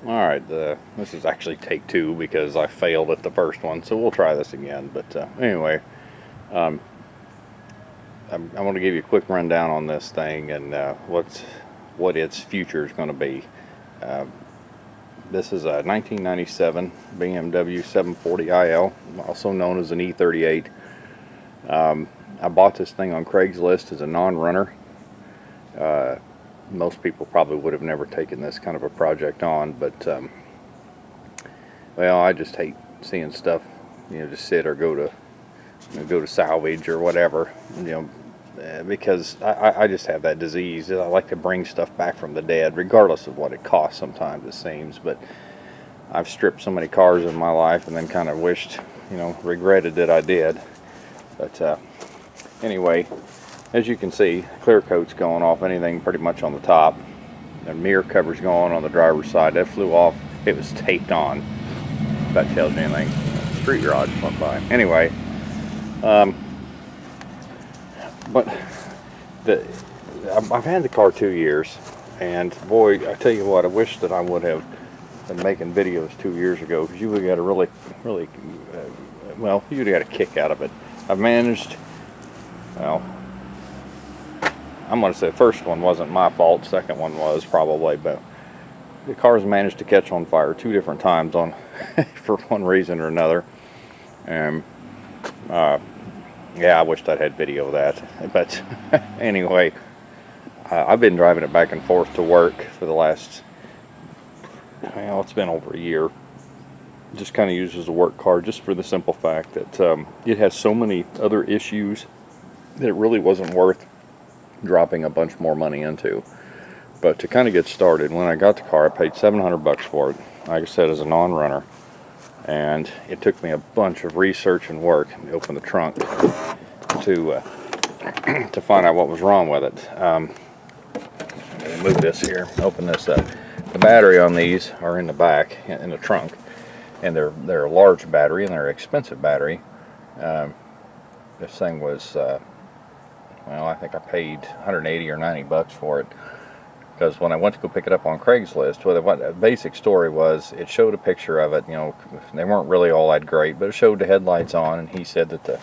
Alright, this is actually take two because I failed at the first one, so we'll try this again. But anyway, um, I want to give you a quick rundown on this thing and what its future is going to be. Uh, this is a 1997 BMW 740iL, also known as an E38. I bought this thing on Craigslist as a non-runner. Most people probably would have never taken this kind of a project on, but well, I just hate seeing stuff, just sit or go to salvage or whatever, because I just have that disease. I like to bring stuff back from the dead, regardless of what it costs. Sometimes it seems, but I've stripped so many cars in my life, and then kind of wished, regretted that I did. But anyway. As you can see, clear coat's going off anything pretty much on the top. The mirror cover's going on the driver's side. That flew off. It was taped on. If that tells you anything. Street garage went by. Anyway, but I've had the car 2 years, and boy, I tell you what, I wish that I would have been making videos 2 years ago, because you would have got a really, well, you would have got a kick out of it. I've managed, well, I'm going to say the first one wasn't my fault, second one was probably, but the car's managed to catch on fire 2 different times on for one reason or another. And yeah, I wished I'd had video of that. But anyway, I've been driving it back and forth to work for the last, well, it's been over a year. Just kind of used as a work car, just for the simple fact that it has so many other issues that it really wasn't worth dropping a bunch more money into. But to kind of get started, when I got the car, I paid $700 for it, like I said, as a non-runner, and it took me a bunch of research and work to open the trunk to to find out what was wrong with it. Let me move this here, open this up. The battery on these are in the back, in the trunk, and they're a large battery, and they're an expensive battery. This thing was well, I think I paid 180 or 90 bucks for it, because when I went to go pick it up on Craigslist, well, the basic story was, it showed a picture of it. They weren't really all that great, but it showed the headlights on, and he said that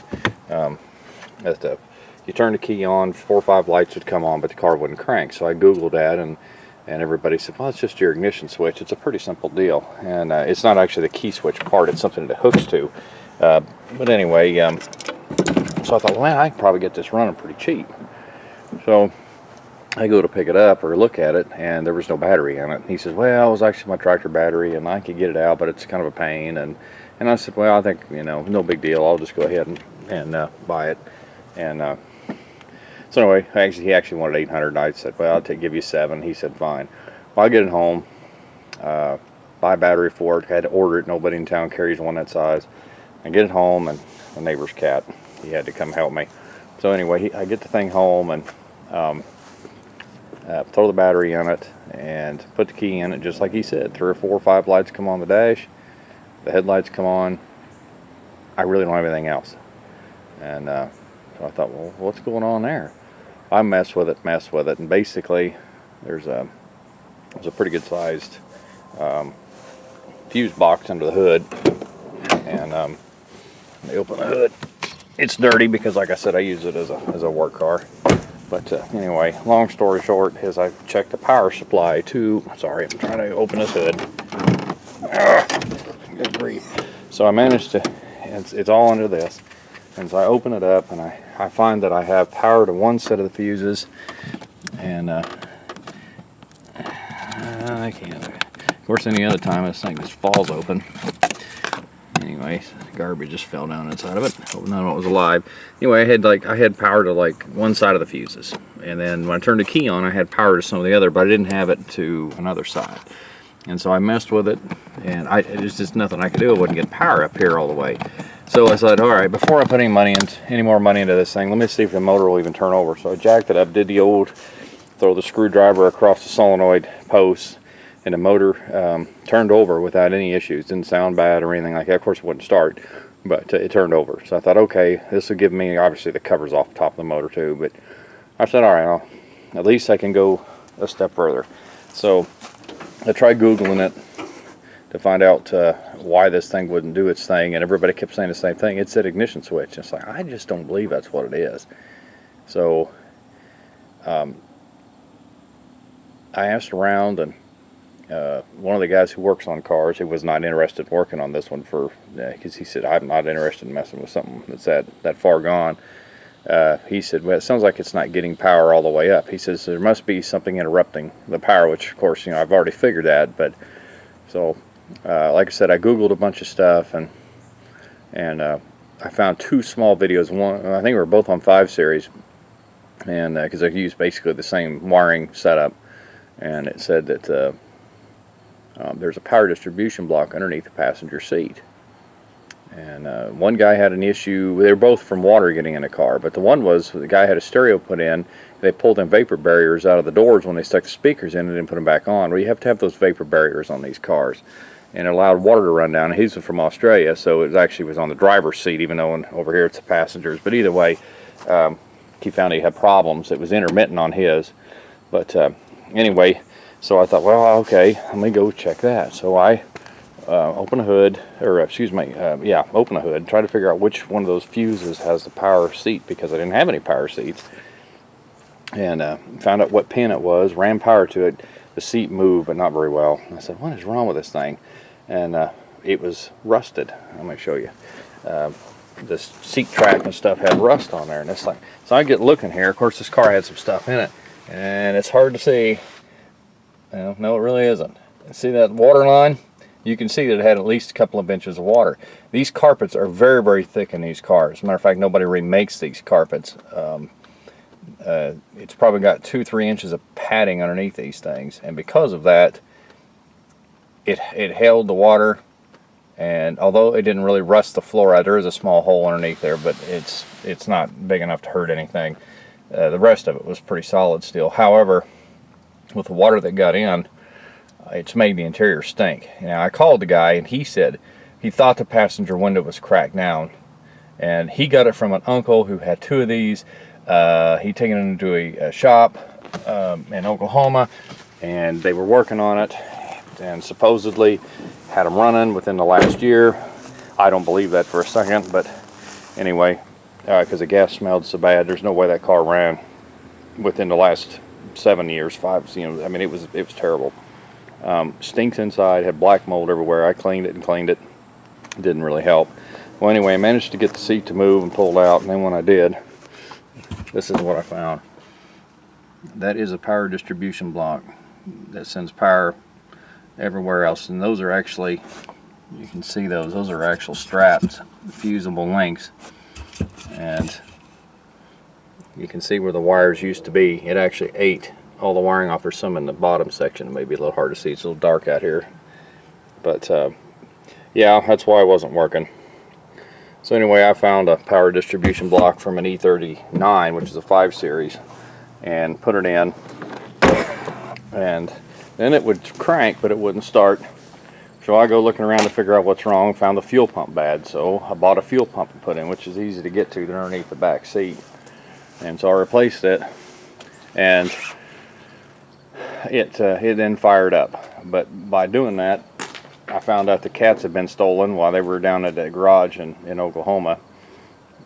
you turn the key on, 4 or 5 lights would come on, but the car wouldn't crank. So I googled that, and everybody said, well, it's just your ignition switch. It's a pretty simple deal, and it's not actually the key switch part. It's something that it hooks to. But anyway. So I thought, well, man, I can probably get this running pretty cheap. So I go to pick it up or look at it, and there was no battery in it. And he says, well, it was actually my tractor battery, and I could get it out, but it's kind of a pain. And I said, well, I think, no big deal. I'll just go ahead and buy it. And so anyway, he actually wanted 800, and I said, well, I'll give you 7. He said, fine. Well, I get it home, buy a battery for it. I had to order it. Nobody in town carries one that size. I get it home, and the neighbor's cat, he had to come help me. So anyway, I get the thing home and throw the battery in it and put the key in it, just like he said. 3 or 4 or 5 lights come on the dash, the headlights come on. I really don't have anything else. And so I thought, well, what's going on there? I mess with it, and basically there's a pretty good sized fuse box under the hood, and let me open the hood. It's dirty because, like I said, I use it as a work car. But anyway, long story short is I checked the power supply to, sorry, I'm trying to open this hood. Good grief. So I managed to, it's all under this. And so I open it up, and I find that I have power to one set of the fuses, and I can't. Of course, any other time this thing just falls open. Anyway, garbage just fell down inside of it. Hope none of it was alive. Anyway, I had power to one side of the fuses, and then when I turned the key on, I had power to some of the other, but I didn't have it to another side. And so I messed with it, and there's just nothing I could do. I wouldn't get power up here all the way. So I said, all right, before I put any more money into this thing, let me see if the motor will even turn over. So I jacked it up, did the old throw the screwdriver across the solenoid post, and the motor turned over without any issues. Didn't sound bad or anything like that. Of course, it wouldn't start, but it turned over. So I thought, okay, this will give me, obviously the cover's off the top of the motor too, but I said, all right, at least I can go a step further. So I tried Googling it, to find out why this thing wouldn't do its thing, and everybody kept saying the same thing. It said ignition switch. It's like, I just don't believe that's what it is. So I asked around, and one of the guys who works on cars, who was not interested in working on this one because he said, I'm not interested in messing with something that's that far gone. He said, well, it sounds like it's not getting power all the way up. He says there must be something interrupting the power, which of course, I've already figured that. But so like I said, I googled a bunch of stuff, and I found 2 small videos. One, I think they were both on 5 series, and because they used basically the same wiring setup, and it said that there's a power distribution block underneath the passenger seat. And one guy had an issue. They were both from water getting in a car, but the one was the guy had a stereo put in. They pulled them vapor barriers out of the doors when they stuck the speakers in and didn't put them back on. Well, you have to have those vapor barriers on these cars, and it allowed water to run down. And he's from Australia, so it actually was on the driver's seat, even though over here it's the passengers. But either way, he found he had problems. It was intermittent on his. But anyway, so I thought, well, okay, let me go check that. So I open a hood, or excuse me, open a hood, try to figure out which one of those fuses has the power seat, because I didn't have any power seats, and found out what pin it was, ran power to it. The seat moved, but not very well. I said, what is wrong with this thing? And it was rusted. Let me show you. The seat track and stuff had rust on there, and it's like, so I get looking here. Of course, this car had some stuff in it, and it's hard to see. Well, no, it really isn't. See that water line? You can see that it had at least a couple of inches of water. These carpets are very, very thick in these cars. As a matter of fact, nobody remakes these carpets. It's probably got 2-3 inches of padding underneath these things, and because of that, it held the water. And although it didn't really rust the floor out, there is a small hole underneath there, but it's not big enough to hurt anything. The rest of it was pretty solid still. However, with the water that got in, it's made the interior stink. Now, I called the guy, and he said he thought the passenger window was cracked down, and he got it from an uncle who had 2 of these. He'd taken it into a shop in Oklahoma, and they were working on it, and supposedly had them running within the last year. I don't believe that for a second, but anyway, because the gas smelled so bad, there's no way that car ran within the last 7 years, 5. I mean, it was terrible. Stinks inside, had black mold everywhere. I cleaned it and cleaned it. Didn't really help. Well, anyway, I managed to get the seat to move and pull out, and then when I did, this is what I found. That is a power distribution block that sends power everywhere else, and those are actually, you can see those are actual straps, fusible links, and you can see where the wires used to be. It actually ate all the wiring off. There's some in the bottom section. It may be a little hard to see. It's a little dark out here, but yeah, that's why it wasn't working. So anyway, I found a power distribution block from an E39, which is a 5 series, and put it in, and then it would crank, but it wouldn't start. So I go looking around to figure out what's wrong. Found the fuel pump bad, so I bought a fuel pump and put in, which is easy to get to. They're underneath the back seat, and so I replaced it, and it then fired up. But by doing that, I found out the cats had been stolen while they were down at the garage in Oklahoma,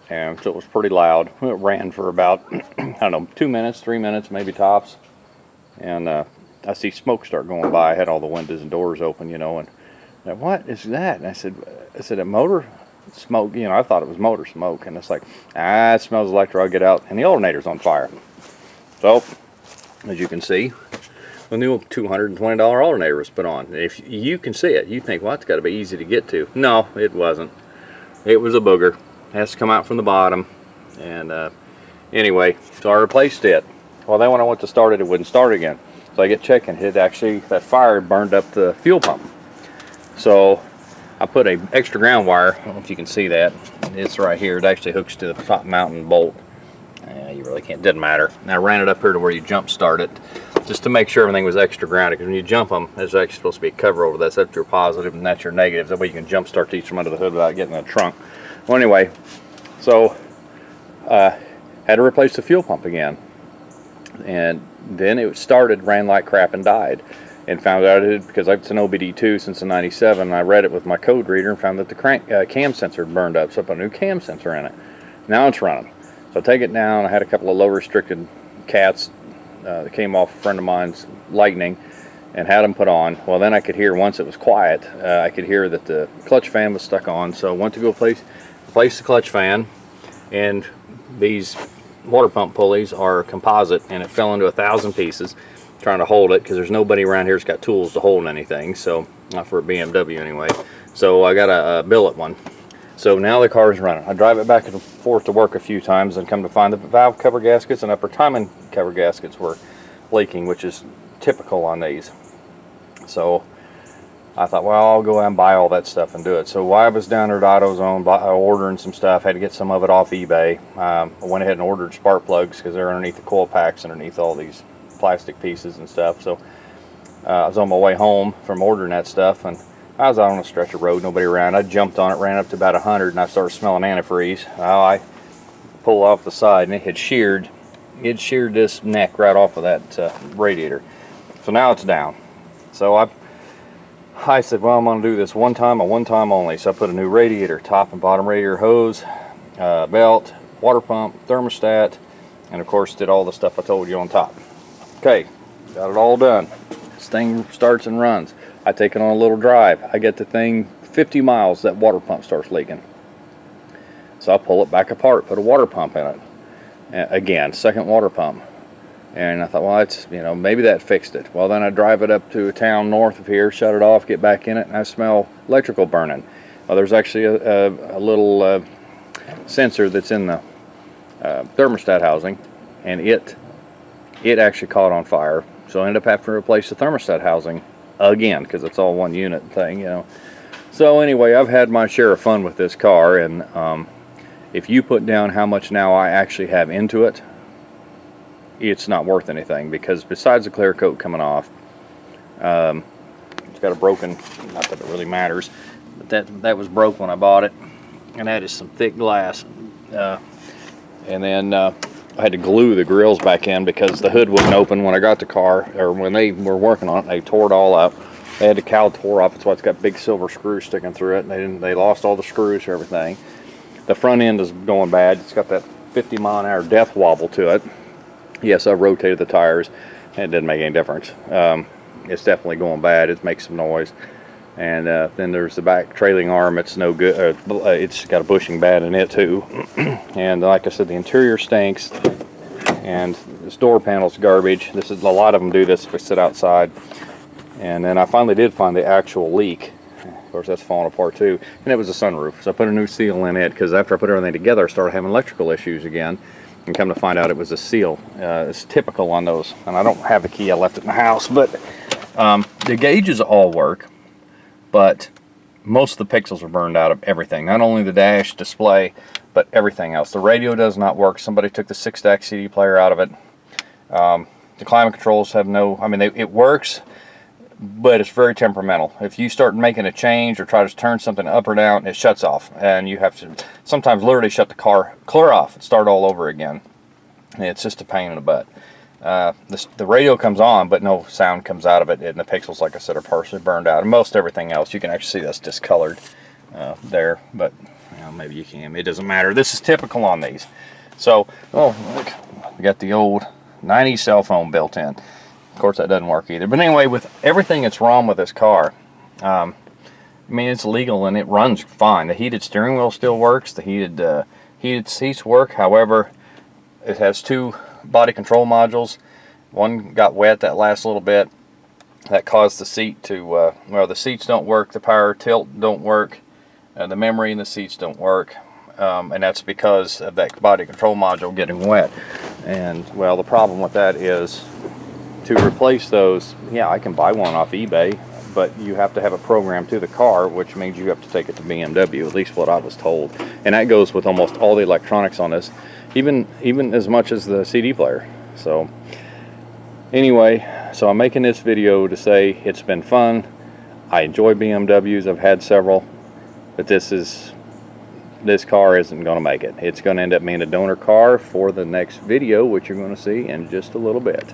and so it was pretty loud. It ran for about I don't know, 2 minutes, 3 minutes maybe tops, and I see smoke start going by. I had all the windows and doors open, and what is that? And I said a motor smoke. I thought it was motor smoke, and it's like, it smells electric. I'll get out, and the alternator's on fire. So as you can see, the new $220 alternator was put on. If you can see it, you think, well, it's got to be easy to get to. No, it wasn't. It was a booger. It has to come out from the bottom. And anyway, so I replaced it. Well, then when I went to start it, it wouldn't start again. So I get checking. That fire burned up the fuel pump. So I put a extra ground wire. I don't know if you can see that. It's right here. It actually hooks to the top mounting bolt. You really can't. Didn't matter. And I ran it up here to where you jump start it, just to make sure everything was extra grounded, because when you jump them, there's actually supposed to be a cover over that. So that's your positive and that's your negative. That way you can jump start these from under the hood without getting in the trunk. Well, anyway, so had to replace the fuel pump again, and then it started, ran like crap, and died. and found out it because it's an OBD2 since the '97. And I read it with my code reader and found that the cam sensor had burned up, so I put a new cam sensor in it. Now it's running. So I take it down. I had a couple of low restricted cats that came off a friend of mine's Lightning, and had them put on. Well, then I could hear, once it was quiet, I could hear that the clutch fan was stuck on. So I went to go replace the clutch fan, and these water pump pulleys are composite, and it fell into 1,000 pieces trying to hold it, because there's nobody around here that's got tools to hold anything, so not for a BMW anyway. So I got a billet one. So now the car is running. I drive it back and forth to work a few times and come to find the valve cover gaskets and upper timing cover gaskets were leaking, which is typical on these. So I thought, well, I'll go out and buy all that stuff and do it. So while I was down there at AutoZone ordering some stuff, had to get some of it off eBay. I went ahead and ordered spark plugs because they're underneath the coil packs, underneath all these plastic pieces and stuff. So I was on my way home from ordering that stuff, and I was out on a stretch of road, nobody around. I jumped on it, ran up to about 100, and I started smelling antifreeze. Well, I pulled off the side, and it had sheared this neck right off of that radiator. So now it's down. So I said, well, I'm going to do this one time only. So I put a new radiator, top and bottom radiator hose, belt, water pump, thermostat, and of course did all the stuff I told you on top. Okay, got it all done. This thing starts and runs. I take it on a little drive. I get the thing 50 miles, that water pump starts leaking. So I pull it back apart, put a water pump in it. Again, second water pump. And I thought, well, that's, maybe that fixed it. Well, then I drive it up to a town north of here, shut it off, get back in it, and I smell electrical burning. Well, there's actually a little sensor that's in the thermostat housing, and it actually caught on fire. So I ended up having to replace the thermostat housing again, because it's all one unit thing, So anyway, I've had my share of fun with this car, and if you put down how much now I actually have into it, it's not worth anything, because besides the clear coat coming off, it's got a broken, not that it really matters, but that was broke when I bought it, and that is some thick glass. And then I had to glue the grills back in because the hood wouldn't open when I got the car, or when they were working on it. They tore it all up. They had the cowl tore off. That's why it's got big silver screws sticking through it. And they lost all the screws and everything. The front end is going bad. It's got that 50-mile-an-hour death wobble to it. Yes, I rotated the tires, and it didn't make any difference. It's definitely going bad. It makes some noise. And then there's the back trailing arm. It's no good. It's got a bushing bad in it too. And like I said, the interior stinks, and this door panel's garbage. A lot of them do this if we sit outside. And then I finally did find the actual leak. Of course, that's falling apart too. And it was a sunroof. So I put a new seal in it, because after I put everything together, I started having electrical issues again. And come to find out, it was a seal. It's typical on those. And I don't have the key. I left it in the house. But the gauges all work. But most of the pixels are burned out of everything. Not only the dash display, but everything else. The radio does not work. Somebody took the 6-stack CD player out of it. The climate controls have no, it works, but it's very temperamental. If you start making a change or try to turn something up or down, it shuts off. And you have to sometimes literally shut the car clear off and start all over again. And it's just a pain in the butt. The radio comes on, but no sound comes out of it, and the pixels, like I said, are partially burned out. And most everything else, you can actually see that's discolored there, but maybe you can. It doesn't matter. This is typical on these. So, oh, look, we got the old 90s cell phone built in. Of course, that doesn't work either. But anyway, with everything that's wrong with this car, it's legal and it runs fine. The heated steering wheel still works. The heated seats work. However, it has two body control modules. One got wet that last little bit. That caused the seat to, the seats don't work, the power tilt don't work, the memory in the seats don't work, and that's because of that body control module getting wet. And, well, the problem with that is, to replace those, yeah, I can buy one off eBay, but you have to have it programmed to the car, which means you have to take it to BMW, at least what I was told. And that goes with almost all the electronics on this, even as much as the CD player. So anyway, so I'm making this video to say it's been fun. I enjoy BMWs. I've had several, but this car isn't going to make it. It's going to end up being a donor car for the next video, which you're going to see in just a little bit.